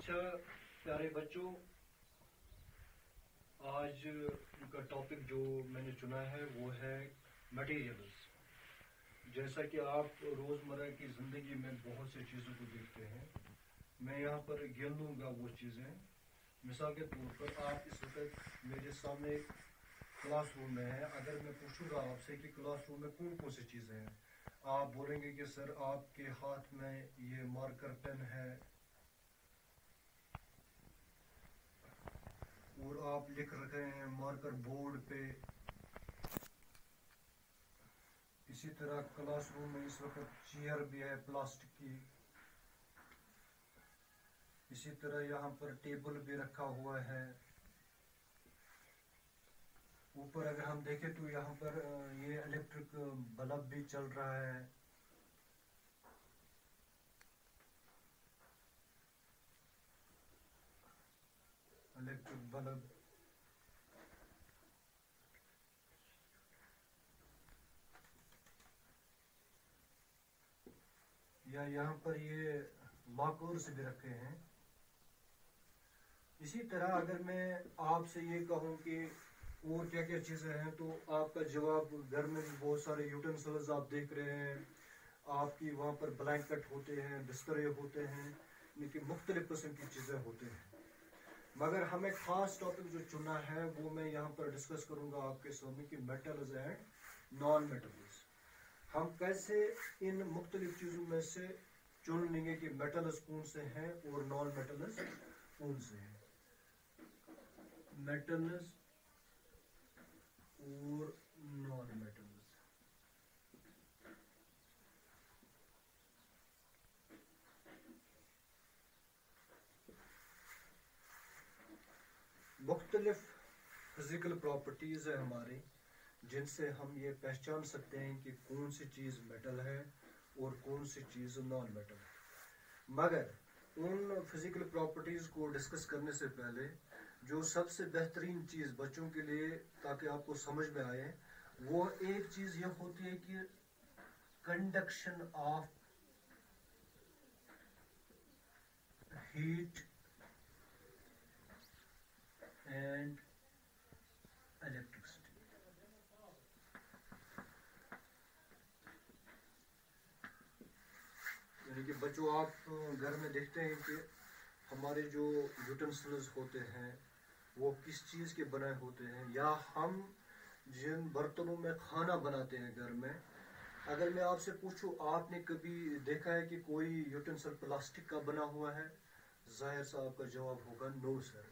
اچھا پیارے بچوں، آج کا ٹاپک جو میں نے چنا ہے وہ ہے مٹیریلز۔ جیسا کہ آپ روزمرہ کی زندگی میں بہت سی چیزوں کو دیکھتے ہیں، میں یہاں پر گن لوں گا وہ چیزیں۔ مثال کے طور پر آپ اس وقت میرے سامنے کلاس روم میں ہے، اگر میں پوچھوں گا آپ سے کہ کلاس روم میں کون کون سی چیزیں ہیں، آپ بولیں گے کہ سر آپ کے ہاتھ میں یہ مارکر پین ہے اور آپ لکھ رہے ہیں مارکر بورڈ پہ۔ اسی طرح کلاس روم میں اس وقت چیئر بھی ہے پلاسٹک کی، اسی طرح یہاں پر ٹیبل بھی رکھا ہوا ہے۔ اوپر اگر ہم دیکھیں تو یہاں پر یہ الیکٹرک بلب بھی چل رہا ہے۔ الیکٹرک بلب، یا یہاں پر یہ لاکرز بھی رکھے ہیں۔ اسی طرح اگر میں آپ سے یہ کہوں کہ اور کیا کیا چیزیں ہیں، تو آپ کا جواب گھر میں بھی بہت سارے یوٹینسلز آپ دیکھ رہے ہیں، آپ کی وہاں پر بلینکٹ ہوتے ہیں، بسترے ہوتے ہیں، لیکن مختلف قسم کی چیزیں ہوتے ہیں۔ مگر ہمیں خاص ٹاپک جو چنا ہے وہ میں یہاں پر ڈسکس کروں گا آپ کے سامنے کہ میٹلز اینڈ نان میٹلز۔ ہم کیسے ان مختلف چیزوں میں سے چن لیں گے کہ میٹلز کون سے ہیں اور نان میٹلز کون سے ہیں۔ میٹلز اور نان میٹلز، مختلف فزیکل پراپرٹیز ہیں ہماری جن سے ہم یہ پہچان سکتے ہیں کہ کون سی چیز میٹل ہے اور کون سی چیز نان میٹل ہے۔ مگر ان فزیکل پراپرٹیز کو ڈسکس کرنے سے پہلے جو سب سے بہترین چیز بچوں کے لیے تاکہ آپ کو سمجھ میں آئے، وہ ایک چیز یہ ہوتی ہے کہ conduction of heat and electricity. یعنی کہ بچوں آپ گھر میں دیکھتے ہیں کہ ہمارے جو یوٹینسلز ہوتے ہیں وہ کس چیز کے بنائے ہوتے ہیں، یا ہم جن برتنوں میں کھانا بناتے ہیں گھر میں، اگر میں آپ سے پوچھوں آپ نے کبھی دیکھا ہے کہ کوئی یوٹینسل پلاسٹک کا بنا ہوا ہے؟ ظاہر سا آپ کا جواب ہوگا نو سر۔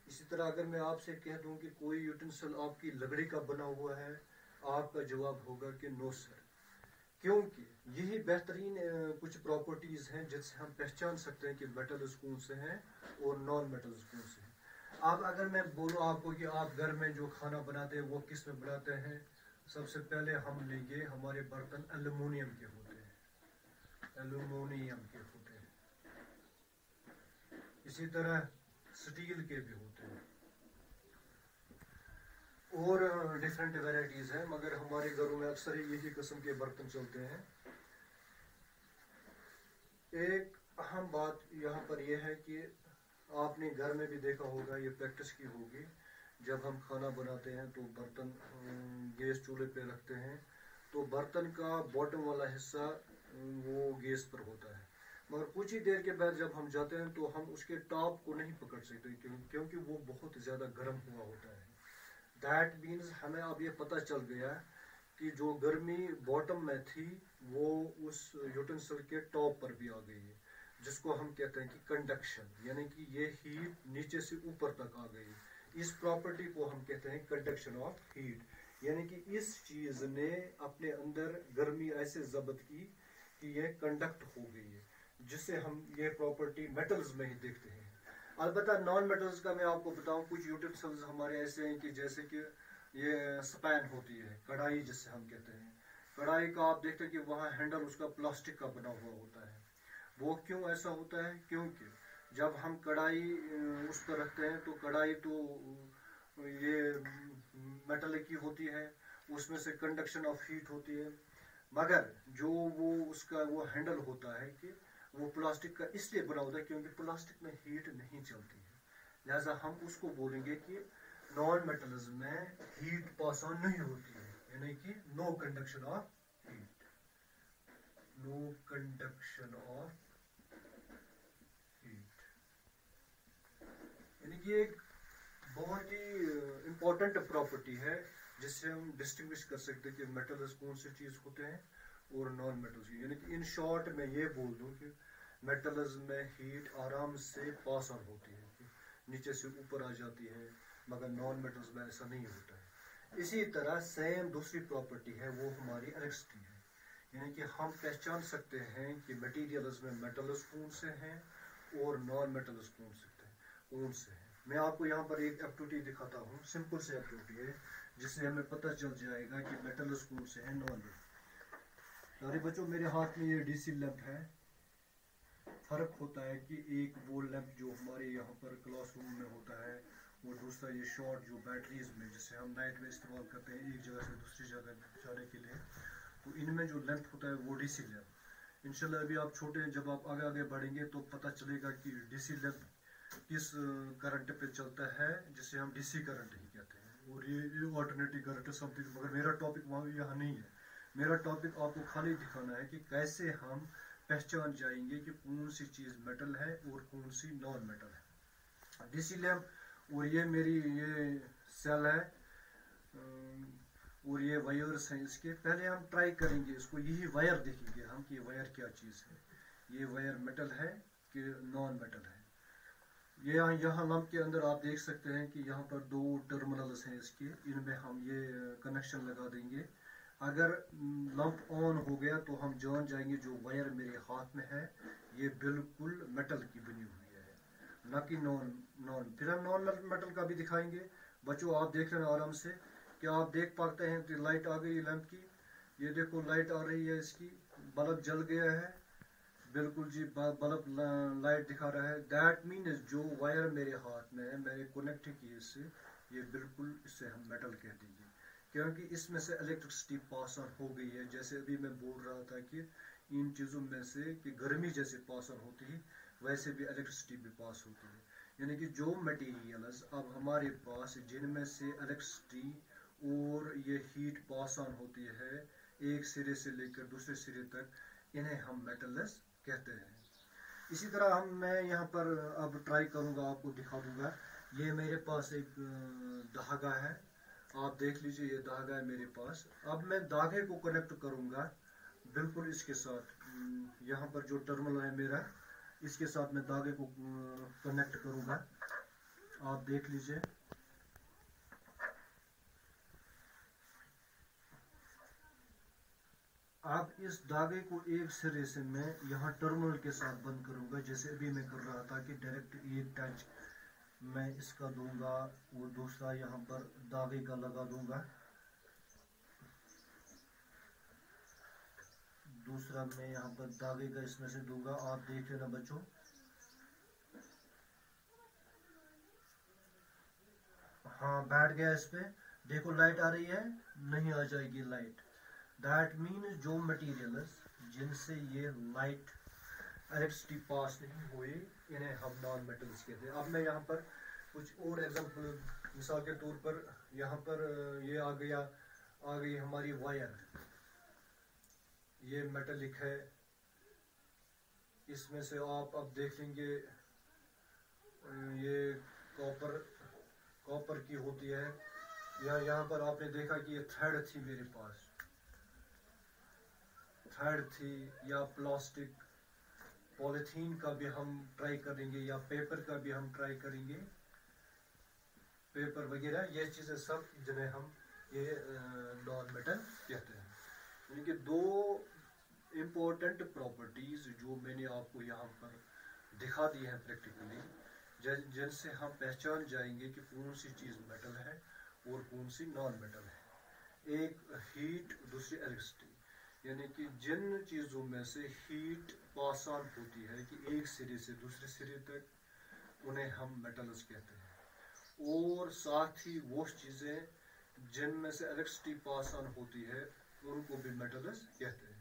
اسی طرح اگر میں آپ سے کہہ دوں کہ کوئی یوٹینسل آپ کی لکڑی کا بنا ہوا ہے، آپ کا جواب ہوگا کہ نو سر۔ کیونکہ یہی بہترین کچھ پراپرٹیز ہیں جن سے ہم پہچان سکتے ہیں کہ میٹلز کون سے ہیں اور نان میٹلز کون سے ہیں۔ اب اگر میں بولوں آپ کو کہ آپ گھر میں جو کھانا بناتے ہیں وہ کس میں بناتے ہیں، سب سے پہلے ہم لیں گے ہمارے برتن ایلومینیم کے ہوتے ہیں، ایلومینیم کے ہوتے ہیں۔ اسی طرح سٹیل کے بھی ہوتے ہیں اور ڈفرینٹ ویرائٹیز ہیں، مگر ہمارے گھروں میں اکثر یہی قسم کے برتن چلتے ہیں۔ ایک اہم بات یہاں پر یہ ہے کہ آپ نے گھر میں بھی دیکھا ہوگا، یہ پریکٹس کی ہوگی، جب ہم کھانا بناتے ہیں تو برتن گیس چولہے پہ رکھتے ہیں تو برتن کا باٹم والا حصہ وہ گیس پر ہوتا ہے، مگر کچھ ہی دیر کے بعد جب ہم جاتے ہیں تو ہم اس کے ٹاپ کو نہیں پکڑ سکتے کیونکہ وہ بہت زیادہ گرم ہوا ہوتا ہے۔ دیٹ مینز ہمیں اب یہ پتہ چل گیا کہ جو گرمی باٹم میں تھی وہ اس یوٹینسل کے ٹاپ پر بھی آ گئی ہے، جس کو ہم کہتے ہیں کہ کنڈکشن، یعنی کہ یہ ہیٹ نیچے سے اوپر تک آ گئی۔ اس پراپرٹی کو ہم کہتے ہیں کنڈکشن آف ہیٹ، یعنی کہ اس چیز نے اپنے اندر گرمی ایسے ضبط کی کہ یہ کنڈکٹ ہو گئی ہے، جس سے ہم یہ پراپرٹی میٹلز میں ہی دیکھتے ہیں۔ البتہ نان میٹلز کا میں آپ کو بتاؤں، کچھ یوٹینسلز ہمارے ایسے ہیں کہ جیسے کہ یہ سپین ہوتی ہے، کڑھائی جس سے ہم کہتے ہیں، کڑھائی کا آپ دیکھتے ہیں کہ وہاں ہینڈل اس کا پلاسٹک کا بنا ہوا ہوتا ہے۔ وہ کیوں ایسا ہوتا ہے؟ کیونکہ جب ہم کڑھائی اس پر رکھتے ہیں تو کڑھائی تو یہ میٹلک کی ہوتی ہے، اس میں سے کنڈکشن آف ہیٹ ہوتی ہے، مگر جو وہ اس کا وہ ہینڈل ہوتا ہے کہ وہ پلاسٹک کا اس لیے بنا ہوتا ہے کیونکہ پلاسٹک میں ہیٹ نہیں چلتی ہے، لہذا ہم اس کو بولیں گے کہ نان میٹلز میں ہیٹ پاس آن نہیں ہوتی ہے، یعنی کہ no conduction of heat, no conduction of heat, یعنی کہ ایک بہت ہی امپورٹنٹ پراپرٹی ہے جس سے ہم ڈسٹنگوش کر سکتے ہیں کہ میٹلز کون سی چیز ہوتے ہیں اور نان میٹلز، یعنی کہ ان شارٹ میں یہ بول دوں کہ میٹلز میں ہیٹ آرام سے پاس آن ہوتی ہے، نیچے سے اوپر آ جاتی ہے، مگر نان میٹلز میں ایسا نہیں ہوتا ہے۔ اسی طرح سیم دوسری پراپرٹی ہے وہ ہماری الیکٹرسٹی ہے، یعنی کہ ہم پہچان سکتے ہیں کہ میٹیریلز میں میٹلز کون سے ہیں اور نان میٹلز کون سے ہیں۔ میں آپ کو یہاں پر ایک ایکٹیویٹی دکھاتا ہوں، سمپل سے ایکٹیویٹی ہے جس سے ہمیں پتہ چل جائے گا کہ میٹلز کون سے ہیں، نان میٹل۔ سارے بچوں میرے ہاتھ میں یہ ڈی سی لیمپ ہے، فرق ہوتا ہے کہ ایک وہ لیمپ جو ہمارے یہاں پر کلاس روم میں ہوتا ہے، وہ دوسرا یہ شارٹ جو بیٹریز میں جسے ہم نائٹ میں استعمال کرتے ہیں ایک جگہ سے دوسری جگہ جانے کے لیے، تو ان میں جو لیمپ ہوتا ہے وہ ڈی سی لیمپ۔ انشاءاللہ ابھی آپ چھوٹے ہیں، جب آپ آگے بڑھیں گے تو پتہ چلے گا کہ ڈی سی لیمپ کس کرنٹ پہ چلتا ہے جسے ہم ڈی سی کرنٹ ہی کہتے ہیں، اور یہ آلٹرنیٹنگ کرنٹ سم تھنگ، مگر میرا ٹاپک وہاں یہاں نہیں ہے۔ میرا ٹاپک آپ کو خالی دکھانا ہے کہ کیسے ہم پہچان جائیں گے کہ کون سی چیز میٹل ہے اور کون سی نان میٹل ہے۔ ڈی سی لیمپ اور یہ میری یہ سیل ہے اور یہ وائرس ہیں اس کے، پہلے ہم ٹرائی کریں گے اس کو، یہی وائر دیکھیں گے ہم کہ یہ وائر کیا چیز ہے، یہ وائر میٹل ہے کہ نان میٹل ہے۔ یہاں لمپ کے اندر آپ دیکھ سکتے ہیں کہ یہاں پر دو ٹرمینلز ہیں اس کے، ان میں ہم یہ کنیکشن لگا دیں گے۔ اگر لمپ آن ہو گیا تو ہم جان جائیں گے جو وائر میرے ہاتھ میں ہے یہ بالکل میٹل کی بنی ہوئی ہے، نہ کہ نان۔ پھر ہم نان میٹل کا بھی دکھائیں گے۔ بچوں آپ دیکھ رہے ہیں آرام سے، کیا آپ دیکھ پاتے ہیں کہ لائٹ آ گئی لیمپ کی؟ یہ دیکھو لائٹ آ رہی ہے، اس کی بلب جل گیا ہے، بالکل جی بلب لائٹ دکھا رہا ہے۔ دیٹ مینز جو وائر میرے ہاتھ میں ہے میں نے کنیکٹ کی اس سے، یہ بالکل اس سے ہم میٹل کہہ دیں گے کیونکہ اس میں سے الیکٹرسٹی پاس آن ہو گئی ہے۔ جیسے ابھی میں بول رہا تھا کہ ان چیزوں میں سے کہ گرمی جیسے پاس آن ہوتی ہے ویسے بھی الیکٹرسٹی بھی پاس ہوتی ہے، یعنی کہ جو مٹیریلز اب ہمارے پاس جن میں سے الیکٹرسٹی اور یہ ہیٹ پاس آن ہوتی ہے ایک سرے سے لے کر دوسرے سرے تک، انہیں ہم میٹلز کہتے ہیں۔ اسی طرح میں یہاں پر اب ٹرائی کروں گا، آپ کو دکھا دوں گا۔ یہ میرے پاس ایک دھاگا ہے، آپ دیکھ لیجئے یہ دھاگا ہے میرے پاس۔ اب میں دھاگے کو کنیکٹ کروں گا بالکل اس کے ساتھ، یہاں پر جو ٹرمینل ہے میرا اس کے ساتھ میں دھاگے کو کنیکٹ کروں گا، آپ دیکھ لیجئے۔ اب اس دھاگے کو ایک سرے سے میں یہاں ٹرمینل کے ساتھ بند کروں گا، جیسے ابھی میں کر رہا تھا کہ ڈائریکٹ ایک ٹچ میں اس کا دوں گا اور دوسرا یہاں پر دھاگے کا لگا دوں گا، دوسرا میں یہاں پر دھاگے کا اس میں سے دوں گا۔ آپ دیکھ لینا بچوں، ہاں بیٹھ گیا اس پہ، دیکھو لائٹ آ رہی ہے، نہیں آ جائے گی لائٹ۔ دیٹ مینز جو مٹیریلز جن سے یہ لائٹ الیکٹرسٹی پاس نہیں ہوئی انہیں ہم نان میٹلز کہتے ہیں۔ اب میں یہاں پر کچھ اور ایگزامپل، مثال کے طور پر یہاں پر یہ آ گئی ہماری وائر، یہ میٹلک ہے، اس میں سے آپ اب دیکھ لیں گے یہ کاپر کی ہوتی ہے، یا یہاں پر آپ نے دیکھا کہ یہ تھریڈ تھی میرے پاس، تھریڈ تھی، یا پلاسٹک پولیتھین کا بھی ہم ٹرائی کریں گے، یا پیپر کا بھی ہم ٹرائی کریں گے، پیپر وغیرہ، یہ چیزیں سب جنہیں ہم یہ نان میٹل کہتے ہیں۔ یعنی کہ دو امپورٹنٹ پراپرٹیز جو میں نے آپ کو یہاں پر دکھا دی ہیں پریکٹیکلی، جن سے ہم پہچان جائیں گے کہ کون سی چیز میٹل ہے اور کون سی نان میٹل ہے۔ ایک ہیٹ، دوسری الیکٹرسٹی، یعنی کہ جن چیزوں میں سے ہیٹ پاس آن ہوتی ہے کہ ایک سرے سے دوسرے سرے تک، انہیں ہم میٹلز کہتے ہیں، اور ساتھ ہی وہ چیزیں جن میں سے الیکٹرسٹی پاس آن ہوتی ہے ان کو بھی میٹلز کہتے ہیں۔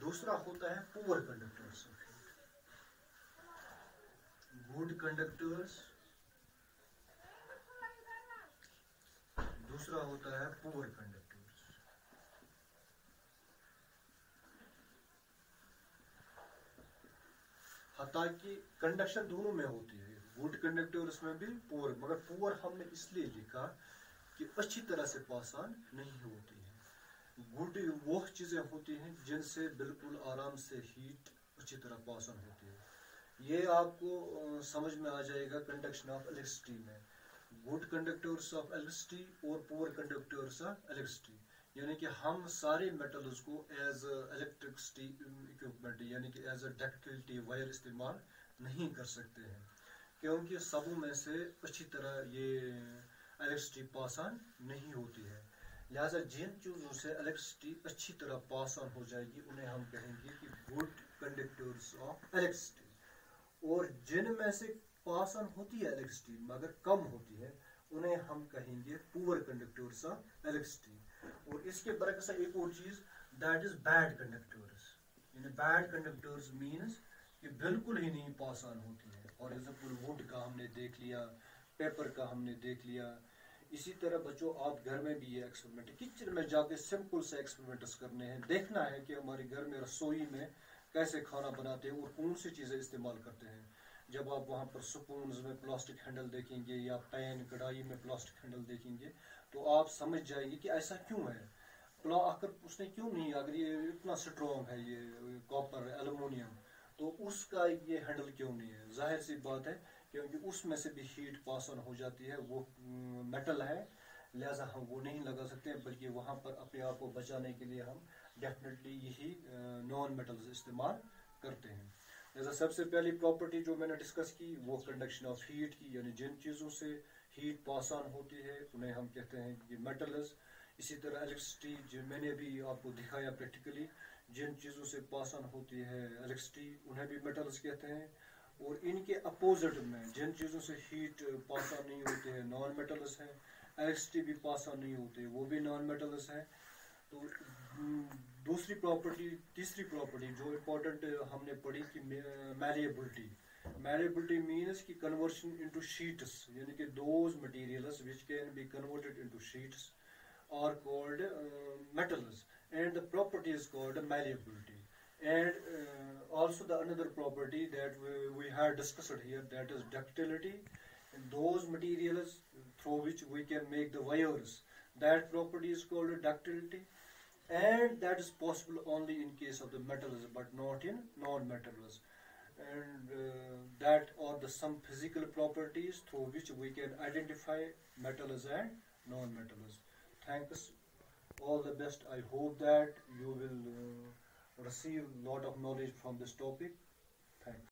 دوسرا ہوتا ہے poor conductors of heat. Good conductors. دوسرا ہوتا ہے پور کنڈکٹرز. حتیٰ کہ کنڈکشن دونوں میں ہوتی ہے, گڈ کنڈکٹرز میں بھی پور, مگر پور ہم نے اس لیے لکھا کہ اچھی طرح سے پاس آن نہیں ہوتی ہے. گڈ وہ چیزیں ہوتی ہیں جن سے بالکل آرام سے ہیٹ اچھی طرح پاس آن ہوتی ہے. یہ آپ کو سمجھ میں آ جائے گا کنڈکشن آف الیکٹریسٹی میں. گڈ کنڈکٹرز آف الیکٹریسٹی اور پور کنڈکٹرز آف الیکٹریسٹی, یعنی کہ ہم سارے میٹلز کو ایز الیکٹرسٹی اکوپمنٹ یعنی کہ ایز اے ڈکٹیلٹی وائر استعمال نہیں کر سکتے ہیں, کیونکہ سبوں میں سے اچھی طرح یہ الیکٹریسٹی پاس آن نہیں ہوتی ہے. لہٰذا جن چیزوں سے الیکٹریسٹی اچھی طرح پاس آن ہو جائے گی انہیں ہم کہیں گے کہ گڈ کنڈکٹرز آف الیکٹریسٹی, اور جن میں سے پاس آن ہوتی ہے الیکٹریسٹی مگر کم ہوتی ہے انہیں ہم کہیں گے پور کنڈکٹرز آف الیکٹریسٹی. اور اس کے برعکس ایک اور چیز, دیٹ از بیڈ کنڈکٹرز. یعنی بیڈ کنڈکٹرز مینس کہ بالکل ہی نہیں پاس آن ہوتی ہے. فار ایگزامپل ووڈ کا ہم نے دیکھ لیا, پیپر کا ہم نے دیکھ لیا. اسی طرح بچوں آپ گھر میں بھی یہ ایکسپریمنٹ, کچن میں جا کے سمپل سے ایکسپریمنٹس کرنے ہیں, دیکھنا ہے کہ ہمارے گھر میں رسوئی میں کیسے کھانا بناتے ہیں اور کون سی چیزیں استعمال کرتے ہیں. جب آپ وہاں پر سپونز میں پلاسٹک ہینڈل دیکھیں گے یا پین کڑھائی میں پلاسٹک ہینڈل دیکھیں گے تو آپ سمجھ جائیں گے کہ ایسا کیوں ہے. آخر اس نے کیوں نہیں, اگر یہ اتنا سٹرانگ ہے یہ کاپر ایلومینیم تو اس کا یہ ہینڈل کیوں نہیں ہے. ظاہر سی بات ہے کیونکہ اس میں سے بھی ہیٹ پاس آن ہو جاتی ہے, وہ میٹل ہے, لہٰذا ہم وہ نہیں لگا سکتے, بلکہ وہاں پر اپنے آپ کو بچانے کے لیے ہم ڈیفینیٹلی یہی نان میٹلز استعمال کرتے ہیں. لہٰذا سب سے پہلی پراپرٹی جو میں نے ڈسکس کی وہ کنڈکشن آف ہیٹ کی, یعنی جن چیزوں سے ہیٹ پاس آن ہوتی ہے انہیں ہم کہتے ہیں کہ میٹلز. اسی طرح الیکٹریسٹی جو میں نے بھی آپ کو دکھایا پریکٹیکلی, جن چیزوں سے پاس آن ہوتی ہے الیکٹریسٹی انہیں بھی میٹلز کہتے ہیں. اور ان کے اپوزٹ میں جن چیزوں سے ہیٹ پاس آن نہیں ہوتے ہیں نان میٹلز ہیں. الیکٹریسٹی بھی پاس آن نہیں ہوتے وہ بھی نان میٹلز ہیں. تو دوسری پراپرٹی, تیسری پراپرٹی جو امپورٹنٹ ہم نے پڑھی کہ میلیبلٹی. میلیبلٹی مینس کہ کنورشن انٹو شیٹس, یعنی کہ those materials which can be converted into sheets are called metals, and the property is called malleability. And also the another property that we have discussed here, that is ductility. And those materials through which we can make the wires, that property is called ductility, and that is possible only in case of the metals but not in non-metals. And that are the some physical properties through which we can identify metals and non-metals. Thanks, all the best. I hope that you will receive a lot of knowledge from this topic.